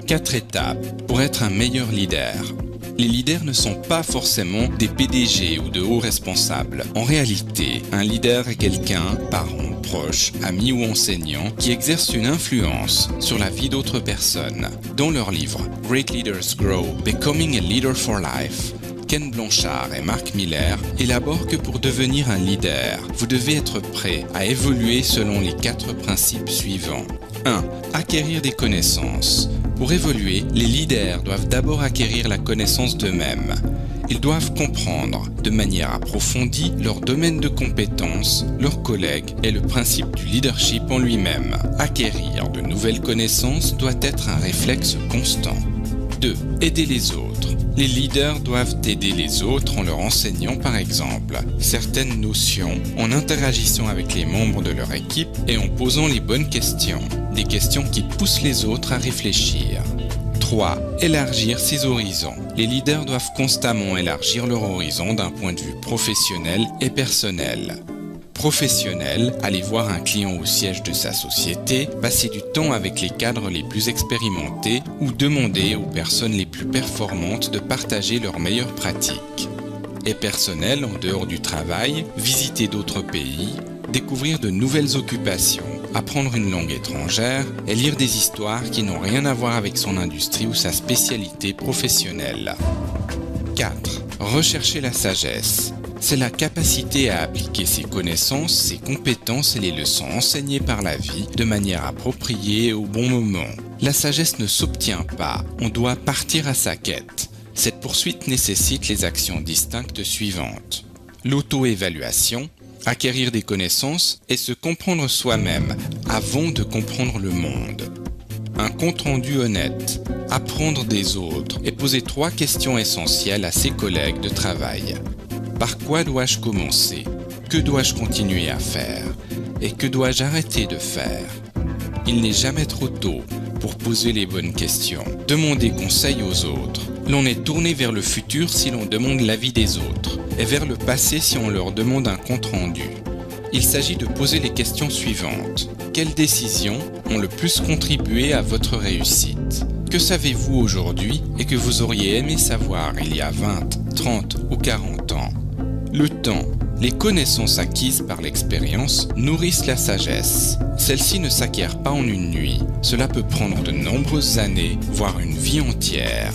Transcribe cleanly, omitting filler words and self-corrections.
4 étapes pour être un meilleur leader. Les leaders ne sont pas forcément des PDG ou de hauts responsables. En réalité, un leader est quelqu'un, parent, proche, ami ou enseignant, qui exerce une influence sur la vie d'autres personnes. Dans leur livre « Great Leaders Grow, Becoming a Leader for Life », Ken Blanchard et Mark Miller élaborent que pour devenir un leader, vous devez être prêt à évoluer selon les 4 principes suivants. 1. Acquérir des connaissances. Pour évoluer, les leaders doivent d'abord acquérir la connaissance d'eux-mêmes. Ils doivent comprendre de manière approfondie leur domaine de compétences, leurs collègues et le principe du leadership en lui-même. Acquérir de nouvelles connaissances doit être un réflexe constant. 2. Aider les autres. Les leaders doivent aider les autres en leur enseignant par exemple certaines notions, en interagissant avec les membres de leur équipe et en posant les bonnes questions, des questions qui poussent les autres à réfléchir. 3. Élargir ses horizons. Les leaders doivent constamment élargir leur horizon d'un point de vue professionnel et personnel. Professionnel, aller voir un client au siège de sa société, passer du temps avec les cadres les plus expérimentés ou demander aux personnes les plus performantes de partager leurs meilleures pratiques. Et personnel, en dehors du travail, visiter d'autres pays, découvrir de nouvelles occupations, apprendre une langue étrangère et lire des histoires qui n'ont rien à voir avec son industrie ou sa spécialité professionnelle. 4. Rechercher la sagesse. C'est la capacité à appliquer ses connaissances, ses compétences et les leçons enseignées par la vie de manière appropriée au bon moment. La sagesse ne s'obtient pas, on doit partir à sa quête. Cette poursuite nécessite les actions distinctes suivantes. L'auto-évaluation, acquérir des connaissances et se comprendre soi-même avant de comprendre le monde. Un compte-rendu honnête, apprendre des autres et poser 3 questions essentielles à ses collègues de travail. Par quoi dois-je commencer? Que dois-je continuer à faire? Et que dois-je arrêter de faire? Il n'est jamais trop tôt pour poser les bonnes questions. Demander conseil aux autres. L'on est tourné vers le futur si l'on demande l'avis des autres, et vers le passé si on leur demande un compte-rendu. Il s'agit de poser les questions suivantes. Quelles décisions ont le plus contribué à votre réussite? Que savez-vous aujourd'hui et que vous auriez aimé savoir il y a 20, 30 ou 40 ans? Le temps, les connaissances acquises par l'expérience nourrissent la sagesse. Celle-ci ne s'acquiert pas en une nuit. Cela peut prendre de nombreuses années, voire une vie entière.